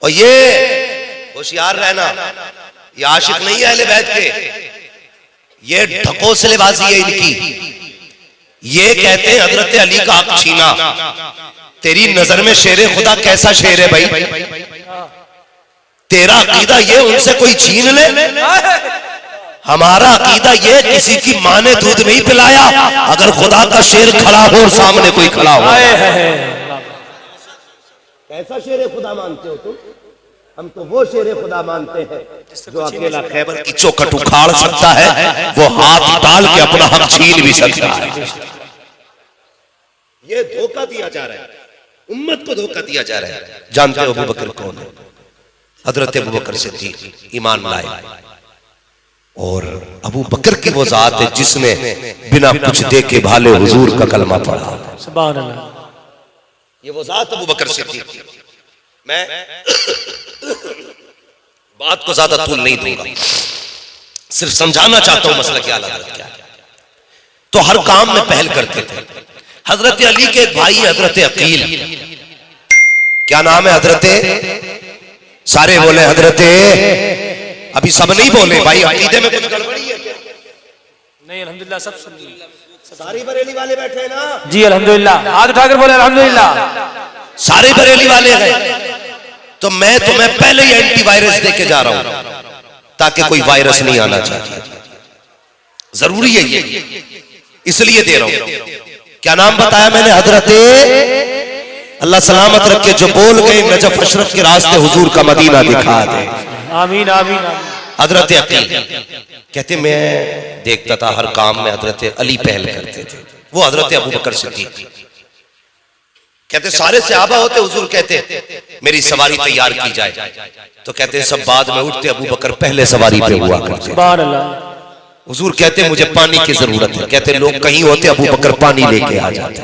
और ये होशियार रहना, ये आशिक नहीं है अहले बैत के, ये ढकोसलेबाजी है इनकी। ये कहते हैं हजरत अली का हक छीना। तेरी नजर में शेरे खुदा कैसा शेर है भाई? तेरा अकीदा ये उनसे कोई छीन ले? हमारा अकीदा ये किसी की माँ ने दूध नहीं पिलाया, अगर खुदा का शेर खड़ा हो और सामने कोई खड़ा हो। कैसा शेर खुदा मानते हो तुम? हम तो वो शेर खुदा मानते हैं जो अकेला खैबर की चौखट उखाड़ सकता है, वो हाथ डाल के अपना हक छीन भी सकता है। ये धोखा दिया जा रहा है, उम्मत को धोखा दिया जा रहा है। जानते हो अबू बकर कौन है? हजरत अबू बकर सिद्दीक ईमान लाए। और अबू बकर की वो जात है जिसने बिना कुछ देखे भाले हुजूर का कलमा पढ़ा। सुभान अल्लाह। ये वो जात अबू बकर सिद्दीक। मैं बात को ज्यादा तूल नहीं दूंगा, सिर्फ समझाना चाहता हूं मसला क्या है। तो हर काम में पहल करते थे। हजरत अली के एक भाई हजरत अकील, क्या नाम है? हजरत, सारे बोले हजरत, अभी सब नहीं बोले भाई, अकीदे में कुछ गड़बड़ी है क्या? नहीं अल्हम्दुलिल्लाह सब सुन लिए। सारे बरेली वाले बैठे हैं ना? जी अल्हम्दुलिल्लाह, हाथ उठाकर बोले अल्हम्दुलिल्लाह। सारे बरेली वाले गए तो मैं तुम्हें पहले ही एंटीवायरस देके जा रहा हूं ताकि कोई वायरस नहीं आना चाहिए। जरूरी है ये, इसलिए दे रहा हूं। क्या नाम बताया मैंने? हजरत, अल्लाह सलामत रखे, जो बोल गए नजफ अशरफ के रास्ते हुजूर का मदीना दिखा दे। आमीन आमीन। हजरत अकील कहते मैं देखता था हर काम में हजरत अली पहल करते थे, वो हजरत अबू बकर सिद्दीक। कहते सारे सहाबा होते, हुजूर कहते मेरी सवारी तैयार की जाए, तो कहते सब बाद में उठते, अबू बकर पहले सवारी पे हुआ करते। सुभान अल्लाह। हुजूर कहते मुझे पानी की जरूरत है, कहते लोग कहीं होते, अबू बकर पानी लेके आ जाते।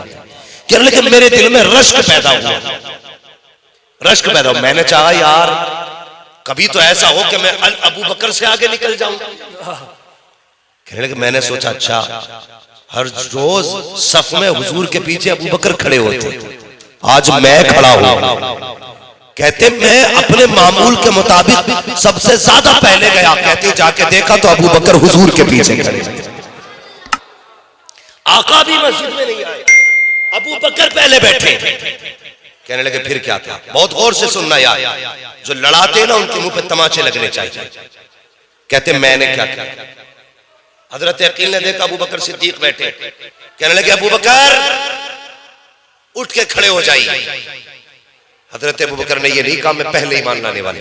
कहने लगे मेरे दिल में रश्क पैदा हुआ, रश्क पैदा हुआ। मैंने चाहा यार कभी तो ऐसा हो कि मैं अबू बकर से आगे निकल जाऊं। कहने लगे मैंने सोचा अच्छा, हर रोज सफ में हुजूर के पीछे अबू बकर खड़े होते, आज मैं खड़ा हूं। कहते मैं अपने मामूल के मुताबिक सबसे ज्यादा पहले गया। कहते जाके देखा तो अबू बकर हुजूर के पीछे खड़े। आका भी मस्जिद में नहीं आए, अबू बकर पहले बैठे। कहने लगे फिर क्या था? बहुत गौर से सुनना यार, जो लड़ाते ना उनके मुंह पे तमाचे लगने चाहिए। कहते मैंने क्या किया? हजरत अकील ने देखा अबू बकर सिद्दीक बैठे। कहने लगे अबू बकर उठ के खड़े हो जाइए। हजरत अबू बकर ने ये नहीं कहा मैं पहले ईमान लाने वाले,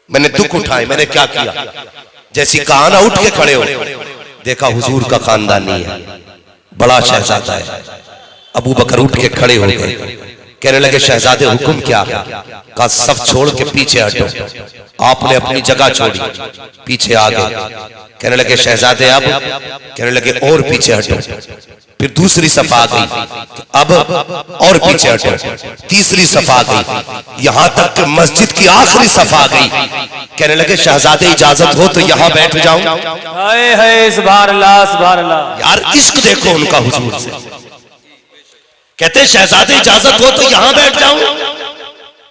मैंने दुख उठाए, मैंने क्या किया? जैसी कहा ना उठ के खड़े हो, देखा हुजूर का खानदानी है, बड़ा शहजादा है। अबू बकर उठ के खड़े हो गए। कहने लगे शहजादे हुक्म क्या? कहा सब छोड़ के पीछे हटो। आपने अपनी जगह छोड़ी, पीछे आ गए। कहने लगे शहजादे अब? कहने लगे और पीछे हटो। फिर दूसरी सफा आ गई, अब और पीछे हटो। तीसरी सफा आ गई, यहां तक कि मस्जिद की आखिरी सफा आ गई। कहने लगे शहजादे इजाजत हो तो यहां बैठ जाऊं। हाय हाय सुभान अल्लाह सुभान अल्लाह। यार इश्क देखो उनका हुजूर से। कहते शहजादे इजाजत हो तो यहां बैठ जाऊं।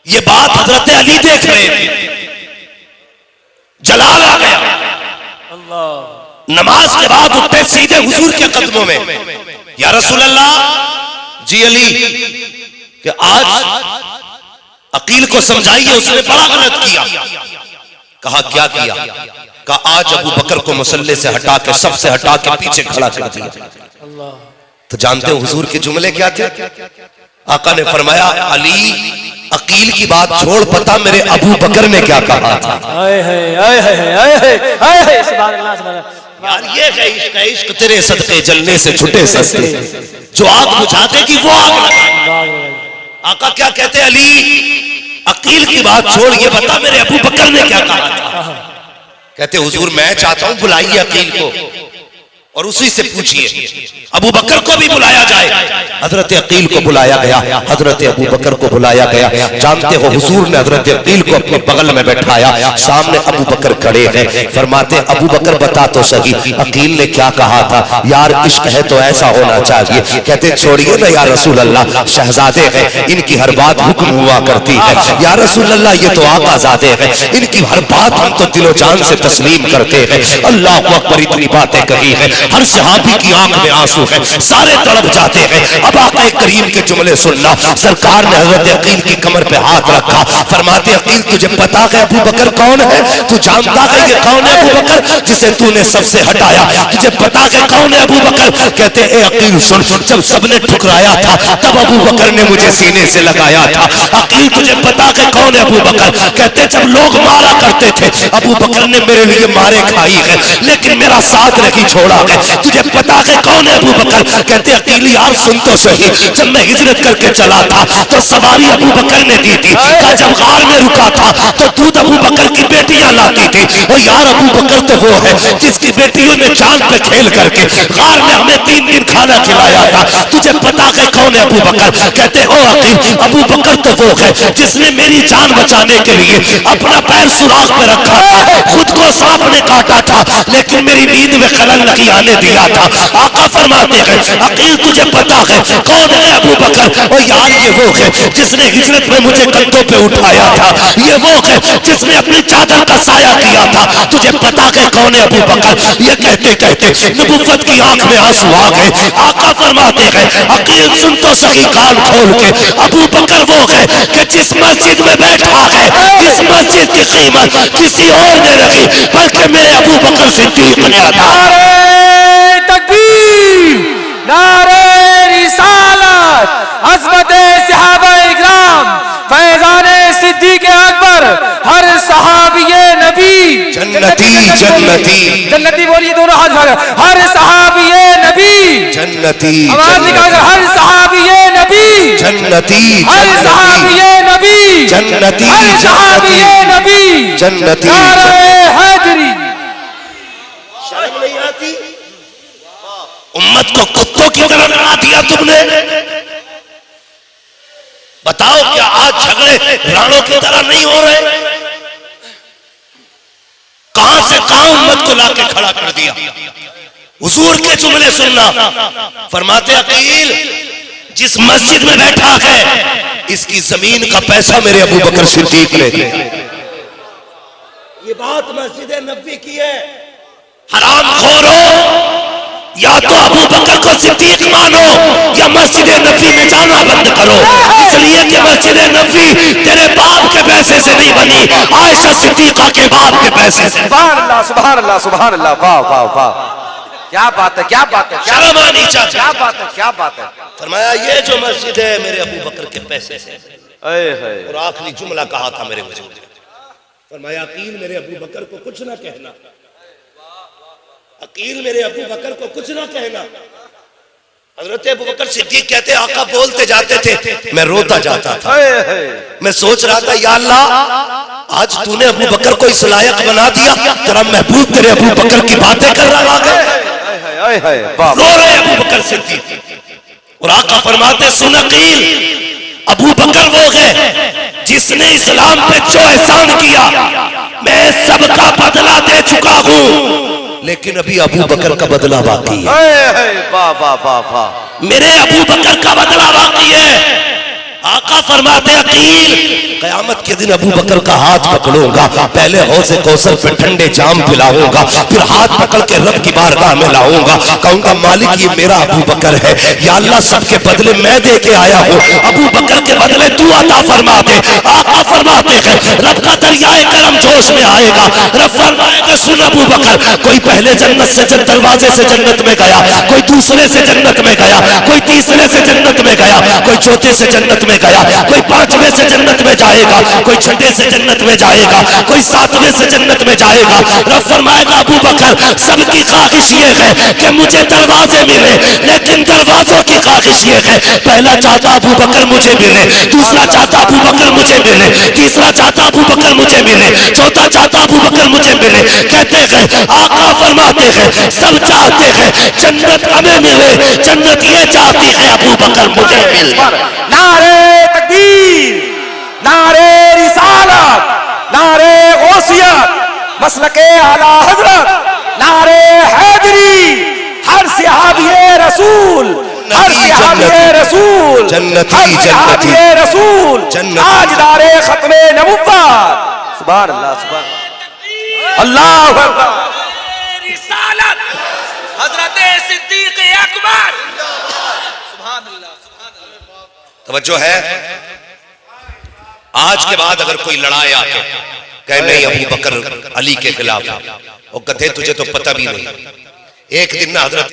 ये बात हजरत अली देख रहे थे, जलाल आ गया। अल्लाह। नमाज के बाद उठते सीधे हुजूर के कदमों में, या रसूल अल्लाह जी अली कि आज अकील को समझाइए, उसने बड़ा गलत किया। कहा क्या किया? कहा आज अबू बकर को मुसल्ले से हटा के, सबसे हटा के पीछे खड़ा कर दिया। तो जानते हो हुजूर के जुमले क्या थे? आका ने फरमाया अली अकील की बात छोड़, पता मेरे अबू बकर ने क्या कहा था। यार ये है इश्क, इश्क तेरे सदके जलने से छुटे सस्ते, जो आग बुझा देगी वो आग लगा। आका क्या कहते? अली अकील की बात छोड़, ये बता मेरे अबू बकर ने क्या कहा था। कहते हुजूर मैं चाहता हूं बुलाइए अकील को। और उसी से पूछिए। अबू बकर को भी बुलाया जाए। हजरत अकील को बुलाया गया, हजरत अबू बकर को बुलाया गया। जानते हो हुजूर ने हजरत अकील को अपने बगल में बैठाया, सामने अबू बकर खड़े हैं। फरमाते अबू बकर बता तो सही अकील ने क्या कहा था? यार इश्क है तो ऐसा होना चाहिए। कहते छोड़िए ना या रसूल अल्लाह, शहजादे हैं, इनकी हर बात हुक्म हुआ करती है। या रसूल अल्लाह ये तो आकाज़ादे हैं, इनकी हर बात हम तो दिलो जान से तस्लीम करते हैं। अल्लाह अकबर, इतनी बातें कही है, हर सहाबी की आंख में आंसू है, सारे तड़प जाते हैं। अब आका करीम के जुमले सुनना। सरकार ने हजरत अकील की कमर पे हाथ रखा। फरमाते अकील तुझे पता है अबू बकर कौन है? तू जानता है ये कौन है अबू बकर जिसे तूने सबसे हटाया? तुझे पता है कौन है अबू बकर? कहते ए अकील सुन, जब सबने ठुकराया था तब अबू बकर ने मुझे सीने से लगाया था। अकील तुझे पता है कौन है अबू बकर? कहते जब लोग मारा करते थे अबू बकर ने मेरे लिए मारे खाई है, लेकिन मेरा साथ नहीं छोड़ा है। तुझे पता है कौन है अबू बकर? कहते अकील यार सुन तो सही, जब मैं हिजरत करके चला था तो सवारी अबू बकर ने दी थी। जब गार में रुका था तो दूध अबू बकर की बेटियां लाती थी। और यार अबू बकर तो वो है जिसकी बेटियों ने चांद पे खेल करके गार में हमें 3 दिन खाना खिलाया था। तुझे पता है कौन है अबू बकर? कहते ओ अकील अबू बकर तो वो है जिसने मेरी जान बचाने के लिए अपना पैर सुराख पे रखा था, खुद को सांप ने काटा था, लेकिन मेरी नींद में खलल नहीं आने दिया था। आका फरमाते हैं अकील तुझे पता है कौन है अबू बकर? और यार ये वो है जिसने हिजरत में मुझे कंधों पे उठाया था, ये वो है जिसने अपनी चादर का साया किया था। तुझे पता है कौन है अबू बकर? ये कहते कहते नबुव्वत की आंख में आंसू आ गए। आका फरमाते हैं अकील सुन तो सही कान खोल के, अबू बकर वो है कि जिस मस्जिद में बैठा है इस मस्जिद की कीमत किसी और ने रखी बल्कि मेरे अबू बकर सिद्दीक ने अदा। नारे तकबीर, नारे रिसालत, अज़मते सहाबा इकराम, फैज़ाने सिद्दीक़ अकबर, हर सहाबिये नबी जन्नती जन्नती जन्नती बोलिए दोनों हाथ उठाकर, हर सहाबिये नबी जन्नती आवाज निकालकर, हर सहाबिये नबी जन्नती हर सहाबिये नबी जन्नती हर सहाबिये नबी जन्नती। नारे हैदरी। शर्म नहीं आती? उम्मत को कुत्तों की तरह लड़ा दिया तुमने। बताओ क्या आज झगड़े राणों की तरह नहीं हो रहे? कहां से कहां उम्मत को लाके खड़ा कर दिया। हुजूर के जुमले सुनना। फरमाते अकील जिस मस्जिद में बैठा है इसकी जमीन का पैसा मेरे अबू बकर सिद्दीक ने दिया। ये बात मस्जिद नबी की है। हराम खोरो, या तो अबू बकर को सिद्दीक मानो या मस्जिद नबी में जाना बंद करो। इसलिए कि मस्जिद नबी तेरे बाप के पैसे से नहीं बनी, आयशा सिद्दीका के बाप के पैसे से। सुभान अल्लाह, सुभान अल्लाह, सुभान अल्लाह। वाह वाह वाह, क्या बात है, क्या बात है, शर्म आनी चाहिए। क्या बात है, क्या बात है। फरमाया ये जो मस्जिद है मेरे अबू बकर के पैसे से। और आखिरी जुमला कहा था मेरे वजूद में। फरमाया अकील मेरे अबू बकर को कुछ ना कहना, अकील मेरे अबू बकर को कुछ ना कहना। हजरत अबू बकर सिद्दीक कहते आका बोलते जाते थे मैं रोता जाता था। मैं सोच रहा था या अल्लाह आज तूने अबू बकर को इस लायक बना दिया, तेरा महबूब तेरे अबू बकर की बातें कर रहा है। रो रहे अबू बकर सिद्दीक। और आका फरमाते सुन अकील अबू बकर वो है जिसने इस्लाम पे जो एहसान किया मैं सबका बदला दे चुका हूं, लेकिन अभी अबू बकर का बदला बाकी है। वाह वाह वाह वाह, मेरे अबू बकर का बदला बाकी है। आका फरमाते अकील कयामत के दिन अबू बकर का हाथ पकड़ूंगा, पहले हौज़े कौसर पे ठंडे जाम पिलाऊंगा, फिर हाथ पकड़ के रब की बारगाह में लाऊंगा, कहूंगा मालिक ये मेरा अबू बकर है, या अल्लाह सबके बदले मैं दे के आया हूँ, अबू बकर के बदले तू अता फरमा दे। आका फरमाते हैं रब का दरियाए करम जोश में आएगा। रब फरमाएगा सुन अबू बकर, कोई पहले जन्नत से दरवाजे से जन्नत में गया, कोई दूसरे से जन्नत में गया, कोई तीसरे से जन्नत में गया, कोई चौथे से जन्नत में गया, कोई पांचवें से जन्नत में जाएगा, कोई छठे से जन्नत में जाएगा, कोई सातवें से जन्नत में जाएगा। रब फरमाएगा अबू बकर सबकी ख्वाहिश ये है कि मुझे दरवाजे मिले, लेकिन दरवाजों की ख्वाहिश ये है पहला चाहता अबू बकर मुझे मिले, दूसरा चाहता अबू बकर मुझे मिले, तीसरा चाहता अबू बकर मुझे मिले, चौथा चाहता अबू बकर मुझे मिले। कहते हैं आका फरमाते हैं सब चाहते हैं जन्नत हमें मिले, जन्नत ये चाहती है अबू बकर मुझे मिले। नारे तकबीर, नारे रिसालत, नारे गौसियत, मसलके आला हजरत, नारे हैदरी, हर सहाबिये रसूल, हर सहाबिये रसूल, जन्नती जन्नती रसूल, ताजदारे खत्मे नबुव्वत। सुभान अल्लाह, सुभान अल्लाह अकबर। रिसालत हजरत सिद्दीक अकबर। सुभान अल्लाह, सुभान अल्लाह। तवज्जो है। आज के बाद अगर कोई लड़ाई आके कहे नहीं अबू बकर अली के खिलाफ, वो कहते तुझे तो पता भी नहीं। एक दिन ना हजरत